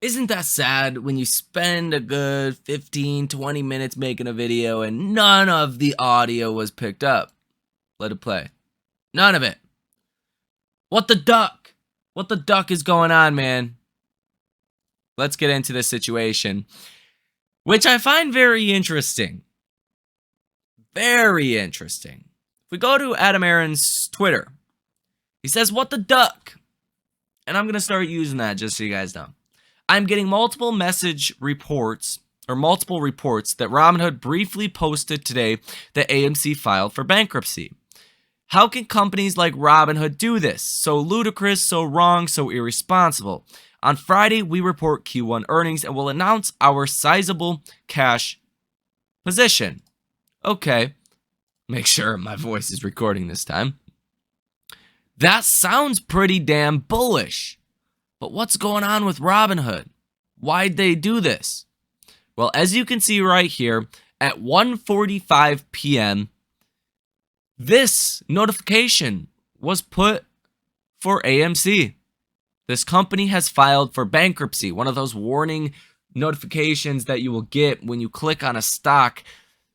Isn't that sad when you spend a good 15, 20 minutes making a video and none of the audio was picked up? Let it play. None of it. What the duck? What the duck is going on, man? Let's get into this situation, which I find very interesting. Very interesting. If we go to Adam Aaron's Twitter, he says, "What the duck?" And I'm going to start using that just so you guys know. I'm getting multiple reports that Robinhood briefly posted today that AMC filed for bankruptcy. How can companies like Robinhood do this? So ludicrous, so wrong, so irresponsible. On Friday, we report Q1 earnings and will announce our sizable cash position. Okay, make sure my voice is recording this time. That sounds pretty damn bullish. But what's going on with Robinhood? Why'd they do this? Well, as you can see right here, at 1:45 p.m., this notification was put for AMC. This company has filed for bankruptcy, one of those warning notifications that you will get when you click on a stock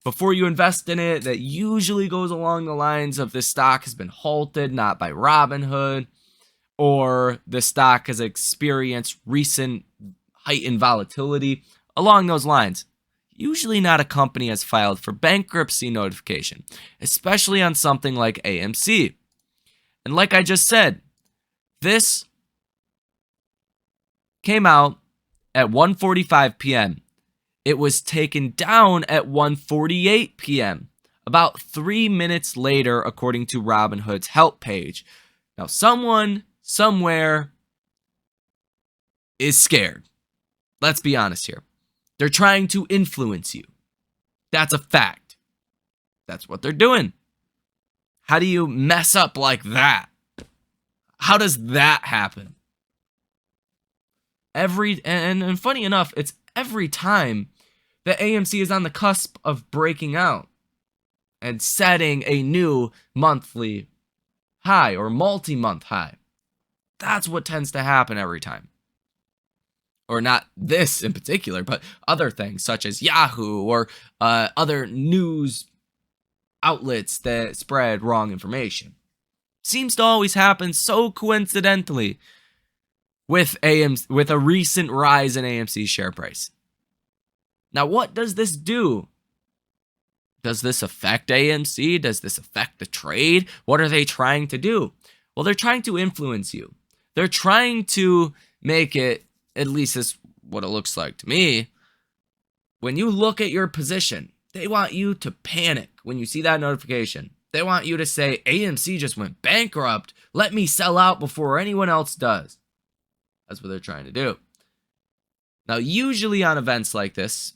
before you invest in it that usually goes along the lines of this stock has been halted, not by Robinhood, or the stock has experienced recent heightened volatility, along those lines. Usually not a company has filed for bankruptcy notification, especially on something like AMC. And like I just said, this came out at 1:45 p.m. It was taken down at 1:48 p.m., about 3 minutes later, according to Robinhood's help page. Now, someone somewhere is scared. Let's be honest here. They're trying to influence you. That's a fact. That's what they're doing. How do you mess up like that? How does that happen? And funny enough, it's every time that AMC is on the cusp of breaking out and setting a new monthly high or multi-month high. That's what tends to happen every time. Or not this in particular, but other things such as Yahoo or other news outlets that spread wrong information. Seems to always happen so coincidentally with a recent rise in AMC's share price. Now, what does this do? Does this affect AMC? Does this affect the trade? What are they trying to do? Well, they're trying to influence you. They're trying to make it, at least is what it looks like to me, when you look at your position, they want you to panic when you see that notification. They want you to say, AMC just went bankrupt. Let me sell out before anyone else does. That's what they're trying to do. Now, usually on events like this,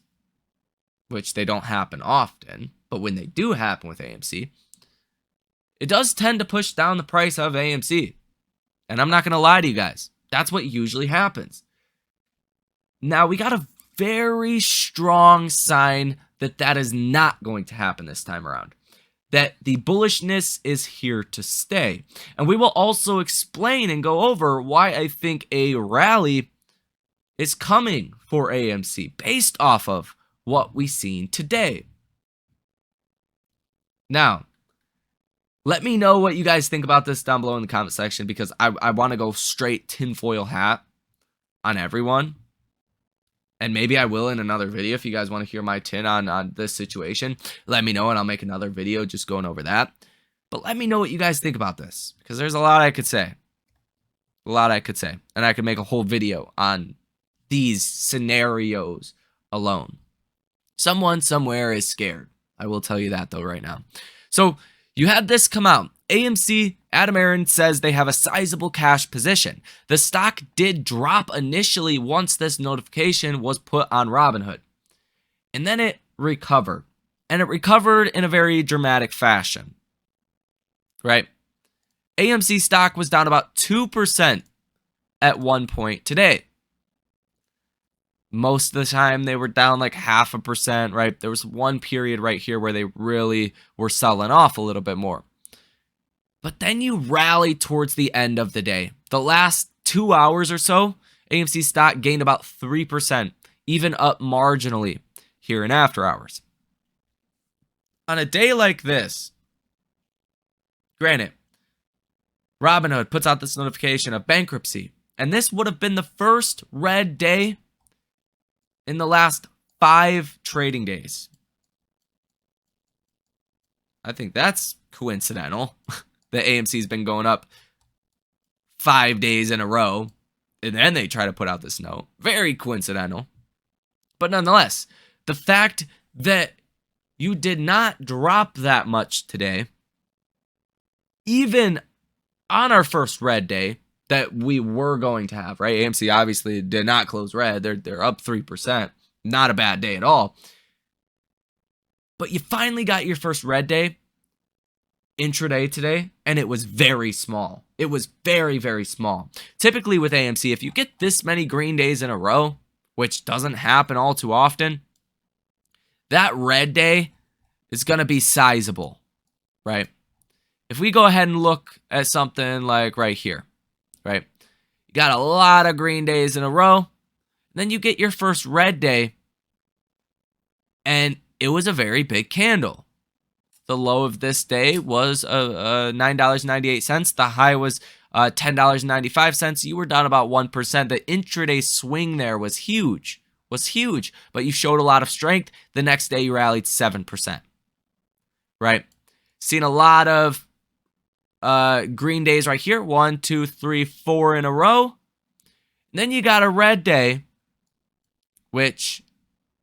which they don't happen often, but when they do happen with AMC, it does tend to push down the price of AMC. And I'm not going to lie to you guys. That's what usually happens. Now, we got a very strong sign that that is not going to happen this time around. That the bullishness is here to stay. And we will also explain and go over why I think a rally is coming for AMC based off of what we've seen today. Now, let me know what you guys think about this down below in the comment section, because I want to go straight tinfoil hat on everyone. And maybe I will in another video if you guys want to hear my tin on this situation. Let me know and I'll make another video just going over that. But let me know what you guys think about this, because there's a lot I could say. A lot I could say. And I could make a whole video on these scenarios alone. Someone somewhere is scared. I will tell you that though right now. So you had this come out. AMC, Adam Aaron says they have a sizable cash position. The stock did drop initially once this notification was put on Robinhood. And then it recovered. And it recovered in a very dramatic fashion. Right? AMC stock was down about 2% at one point today. Most of the time they were down like 0.5%, right? There was one period right here where they really were selling off a little bit more. But then you rally towards the end of the day. The last 2 hours or so, AMC stock gained about 3%, even up marginally here in after hours. On a day like this, granted, Robinhood puts out this notification of bankruptcy, and this would have been the first red day in the last 5 trading days. I think that's coincidental. The AMC's been going up 5 days in a row, and then they try to put out this note. Very coincidental. But nonetheless, the fact that you did not drop that much today, even on our first red day that we were going to have, right? AMC obviously did not close red. They're up 3%. Not a bad day at all. But you finally got your first red day intraday today, and it was very small. It was very, very small. Typically with AMC, if you get this many green days in a row, which doesn't happen all too often, that red day is going to be sizable, right? If we go ahead and look at something like right here, right? You got a lot of green days in a row, then you get your first red day, and it was a very big candle. The low of this day was $9.98. The high was $10.95. You were down about 1%. The intraday swing there was huge. But you showed a lot of strength. The next day you rallied 7%. Right? Seen a lot of green days right here. 1, 2, 3, 4 in a row. And then you got a red day, which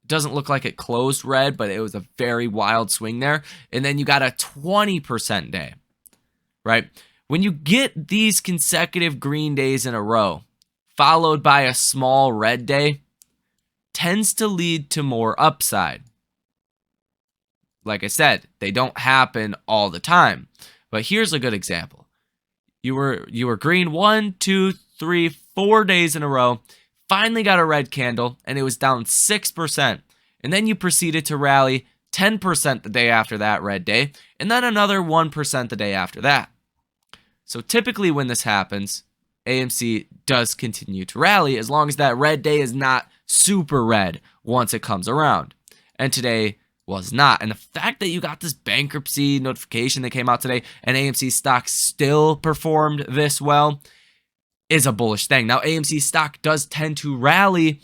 doesn't look like it closed red, but it was a very wild swing there. And then you got a 20% day, right? When you get these consecutive green days in a row, followed by a small red day, tends to lead to more upside. Like I said, they don't happen all the time. But here's a good example. You were green 1, 2, 3, 4 days in a row, finally got a red candle, and it was down 6%. And then you proceeded to rally 10% the day after that red day, and then another 1% the day after that. So typically when this happens, AMC does continue to rally as long as that red day is not super red once it comes around. And today was not. And the fact that you got this bankruptcy notification that came out today and AMC stock still performed this well is a bullish thing. Now, AMC stock does tend to rally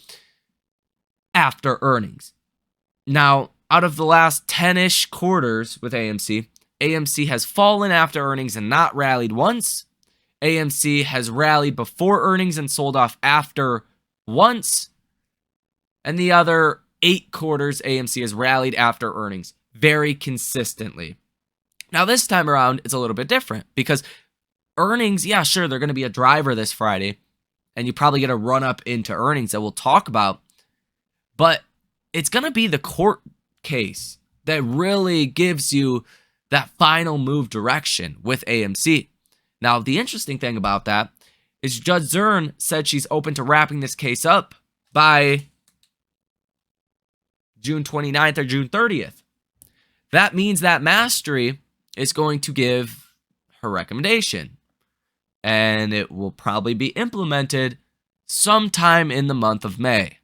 after earnings. Now, out of the last 10-ish quarters with AMC, AMC has fallen after earnings and not rallied once. AMC has rallied before earnings and sold off after once. And the other 8 quarters, AMC has rallied after earnings very consistently. Now, this time around, it's a little bit different because earnings, yeah, sure, they're going to be a driver this Friday, and you probably get a run up into earnings that we'll talk about, but it's going to be the court case that really gives you that final move direction with AMC. Now, the interesting thing about that is Judge Zern said she's open to wrapping this case up by June 29th or June 30th. That means that Mastery is going to give her recommendation, and it will probably be implemented sometime in the month of May.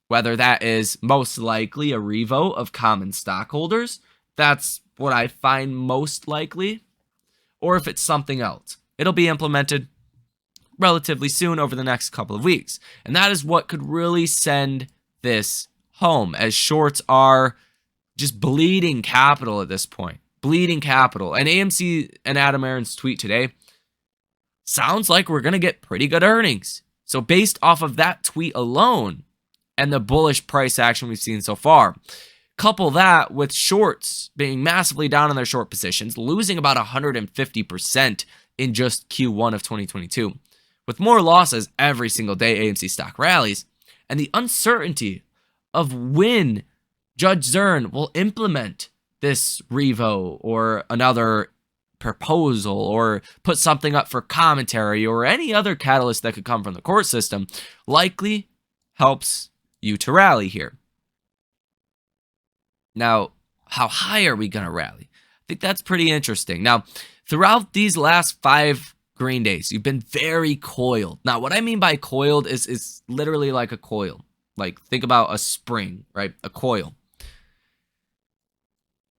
Whether that is most likely a revote of common stockholders, that's what I find most likely, or if it's something else. It'll be implemented relatively soon over the next couple of weeks. And that is what could really send this home, as shorts are just bleeding capital at this point. Bleeding capital. And AMC and Adam Aron's tweet today sounds like we're going to get pretty good earnings. So based off of that tweet alone and the bullish price action we've seen so far, couple that with shorts being massively down in their short positions, losing about 150% in just Q1 of 2022. With more losses every single day AMC stock rallies, and the uncertainty of when Judge Zern will implement this revo or another proposal or put something up for commentary or any other catalyst that could come from the court system, likely helps you to rally here. Now, how high are we going to rally? I think that's pretty interesting. Now, throughout these last 5 green days. You've been very coiled. Now, what I mean by coiled is literally like a coil. Like, think about a spring, right? A coil.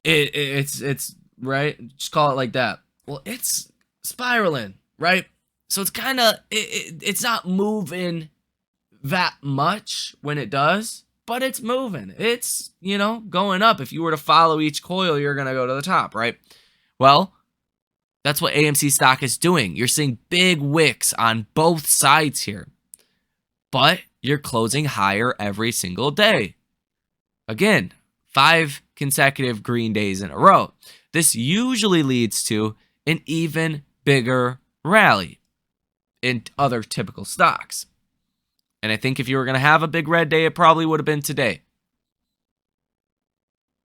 It's right. Just call it like that. Well, it's spiraling, right? So it's kind of it's not moving that much when it does, but it's moving. It's, going up. If you were to follow each coil, you're gonna go to the top, right? Well, that's what AMC stock is doing. You're seeing big wicks on both sides here, but you're closing higher every single day. Again, 5 consecutive green days in a row. This usually leads to an even bigger rally in other typical stocks. And I think if you were going to have a big red day, it probably would have been today.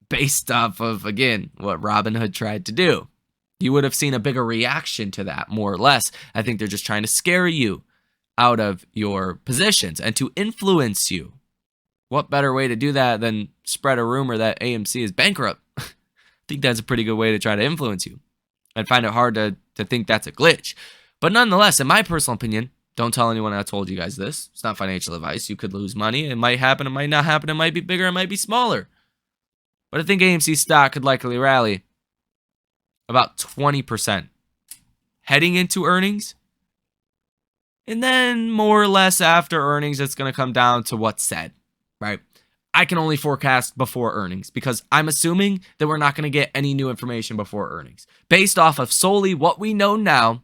Based off of, again, what Robinhood tried to do. You would have seen a bigger reaction to that, more or less. I think they're just trying to scare you out of your positions and to influence you. What better way to do that than spread a rumor that AMC is bankrupt? I think that's a pretty good way to try to influence you. I'd find it hard to think that's a glitch. But nonetheless, in my personal opinion, don't tell anyone I told you guys this. It's not financial advice. You could lose money. It might happen. It might not happen. It might be bigger. It might be smaller. But I think AMC stock could likely rally about 20% heading into earnings. And then more or less after earnings, it's going to come down to what's said, right? I can only forecast before earnings because I'm assuming that we're not going to get any new information before earnings. Based off of solely what we know now,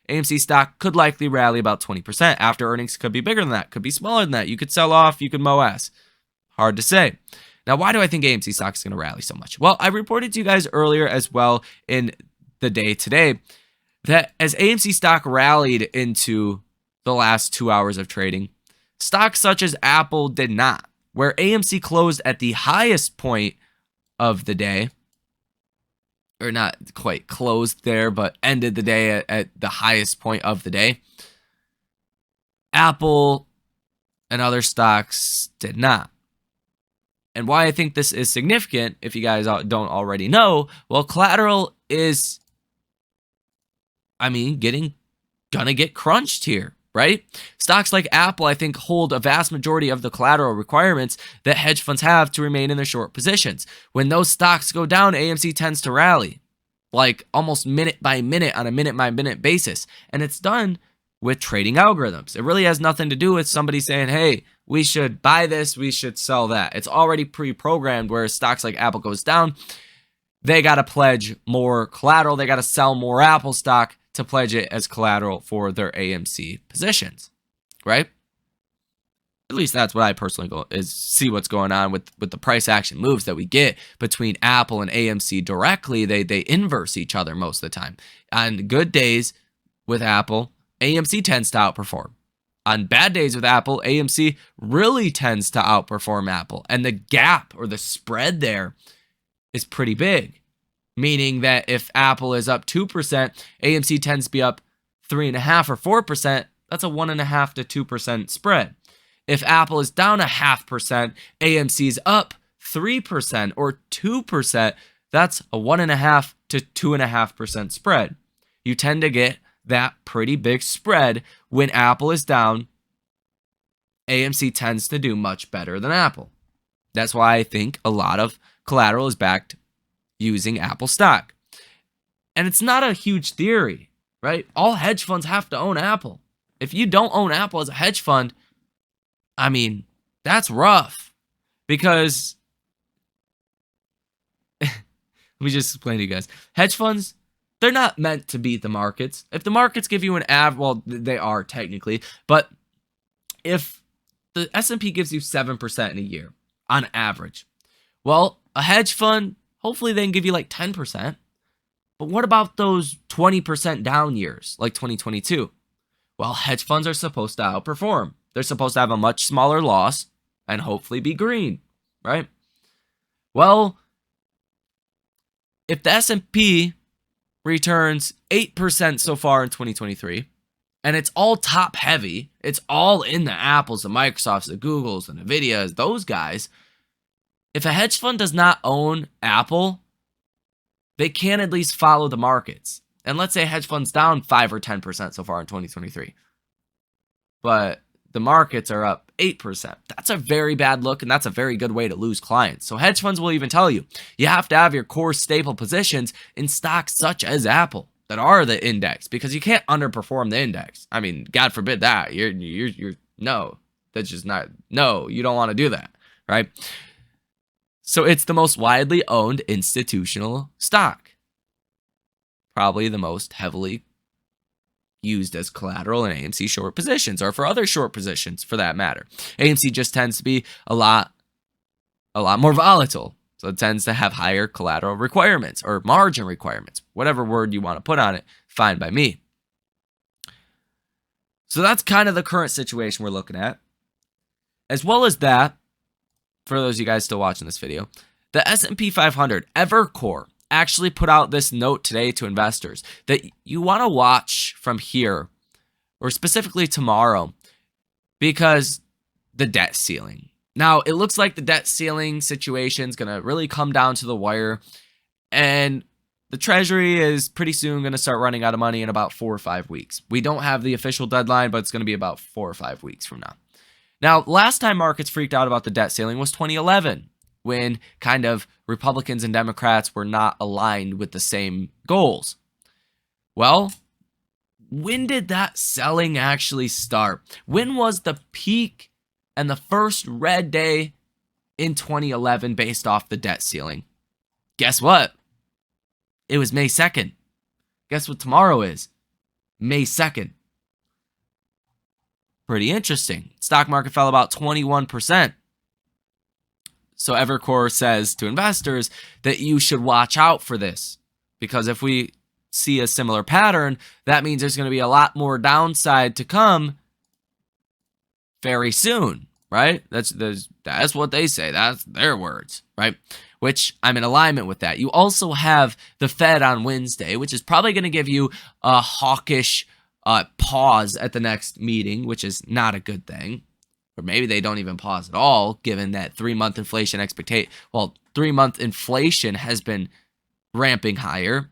AMC stock could likely rally about 20%. After earnings could be bigger than that, could be smaller than that. You could sell off, you could mow ass. Hard to say. Now, why do I think AMC stock is going to rally so much? Well, I reported to you guys earlier as well in the day today that as AMC stock rallied into the last 2 hours of trading, stocks such as Apple did not. Where AMC closed at the highest point of the day, or not quite closed there, but ended the day at the highest point of the day, Apple and other stocks did not. And why I think this is significant, if you guys don't already know, well, collateral is, gonna get crunched here. Right? Stocks like Apple, I think, hold a vast majority of the collateral requirements that hedge funds have to remain in their short positions. When those stocks go down, AMC tends to rally, like almost minute by minute on a minute by minute basis. And it's done with trading algorithms. It really has nothing to do with somebody saying, hey, we should buy this, we should sell that. It's already pre-programmed, whereas stocks like Apple goes down, they got to pledge more collateral, they got to sell more Apple stock to pledge it as collateral for their AMC positions, right? At least that's what I personally go is see what's going on with the price action moves that we get between Apple and AMC directly. They inverse each other most of the time. On good days with Apple, AMC tends to outperform. On bad days with Apple, AMC really tends to outperform Apple. And the gap or the spread there is pretty big. Meaning that if Apple is up 2%, AMC tends to be up 3.5% or 4%. That's a 1.5% to 2% spread. If Apple is down 0.5%, AMC's up 3% or 2%. That's a 1.5% to 2.5% spread. You tend to get that pretty big spread when Apple is down. AMC tends to do much better than Apple. That's why I think a lot of collateral is backed using Apple stock. And it's not a huge theory, right? All hedge funds have to own Apple. If you don't own Apple as a hedge fund, that's rough. Because, let me just explain to you guys. Hedge funds, they're not meant to beat the markets. If the markets give you an average, well, they are technically, but if the S&P gives you 7% in a year on average, well, a hedge fund, hopefully they can give you like 10%. But what about those 20% down years, like 2022? Well, hedge funds are supposed to outperform. They're supposed to have a much smaller loss and hopefully be green, right? Well, if the S&P returns 8% so far in 2023, and it's all top heavy, it's all in the Apples, the Microsofts, the Googles, the Nvidias, those guys. If a hedge fund does not own Apple, they can at least follow the markets. And let's say hedge funds down 5 or 10% so far in 2023. But the markets are up 8%. That's a very bad look, and that's a very good way to lose clients. So hedge funds will even tell you, you have to have your core staple positions in stocks such as Apple that are the index, because you can't underperform the index. I mean, God forbid that. No, that's just not, no, you don't want to do that, right? So it's the most widely owned institutional stock. Probably the most heavily used as collateral in AMC short positions, or for other short positions for that matter. AMC just tends to be a lot more volatile. So it tends to have higher collateral requirements or margin requirements, whatever word you want to put on it, fine by me. So that's kind of the current situation we're looking at. As well as that, for those of you guys still watching this video, the S&P 500, Evercore, actually put out this note today to investors that you want to watch from here, or specifically tomorrow, because the debt ceiling. Now, it looks like the debt ceiling situation is going to really come down to the wire, and the Treasury is pretty soon going to start running out of money in about 4 or 5 weeks. We don't have the official deadline, but it's going to be about 4 or 5 weeks from now. Now, last time markets freaked out about the debt ceiling was 2011, when kind of Republicans and Democrats were not aligned with the same goals. Well, when did that selling actually start? When was the peak and the first red day in 2011 based off the debt ceiling? Guess what? It was May 2nd. Guess what tomorrow is? May 2nd. Pretty interesting. Stock market fell about 21%. So Evercore says to investors that you should watch out for this, because if we see a similar pattern, that means there's going to be a lot more downside to come very soon, right? That's what they say. That's their words, right? Which I'm in alignment with that. You also have the Fed on Wednesday, which is probably going to give you a hawkish pause at the next meeting, which is not a good thing. Or maybe they don't even pause at all, given that 3-month inflation 3-month inflation has been ramping higher,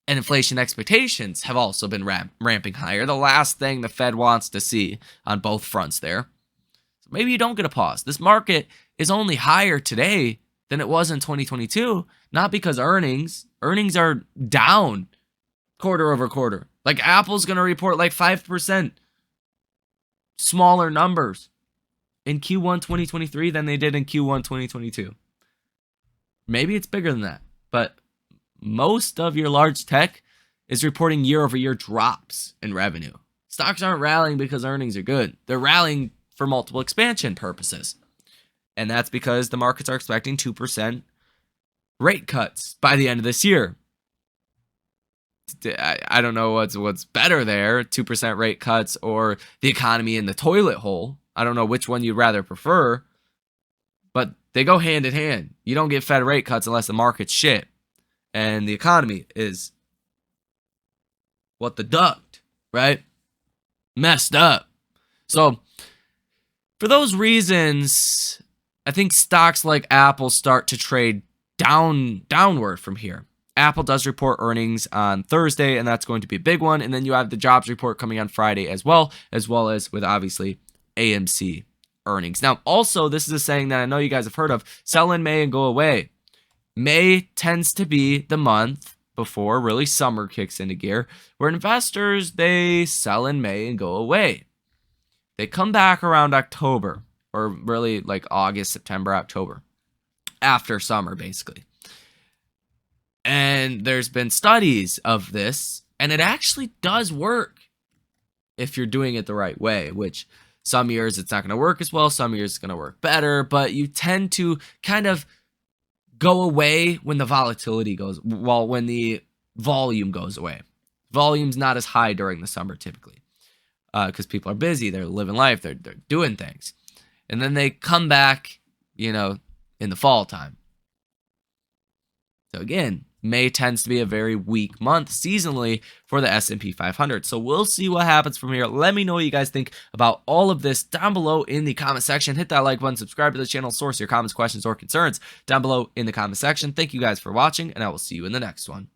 and inflation expectations have also been ramping higher. The last thing the Fed wants to see on both fronts there. So maybe you don't get a pause. This market is only higher today than it was in 2022, not because earnings are down quarter over quarter. Like Apple's going to report like 5% smaller numbers in Q1 2023 than they did in Q1 2022. Maybe it's bigger than that, but most of your large tech is reporting year-over-year drops in revenue. Stocks aren't rallying because earnings are good. They're rallying for multiple expansion purposes. And that's because the markets are expecting 2% rate cuts by the end of this year. I don't know what's better there, 2% rate cuts or the economy in the toilet hole. I don't know which one you'd rather prefer, but they go hand in hand. You don't get Fed rate cuts unless the market's shit. And the economy is what the duct, right? Messed up. So for those reasons, I think stocks like Apple start to trade downward from here. Apple does report earnings on Thursday, and that's going to be a big one. And then you have the jobs report coming on Friday as well as with obviously AMC earnings. Now, also, this is a saying that I know you guys have heard of: sell in May and go away. May tends to be the month before really summer kicks into gear, where investors, they sell in May and go away. They come back around October, or really like August, September, October, after summer, basically. And there's been studies of this, and it actually does work if you're doing it the right way, which some years it's not going to work as well, some years it's going to work better, but you tend to kind of go away when the volatility goes, when the volume goes away. Volume's not as high during the summer typically, because people are busy, they're living life, they're doing things. And then they come back, in the fall time. So again, May tends to be a very weak month seasonally for the S&P 500. So we'll see what happens from here. Let me know what you guys think about all of this down below in the comment section. Hit that like button, subscribe to the channel, source your comments, questions, or concerns down below in the comment section. Thank you guys for watching, and I will see you in the next one.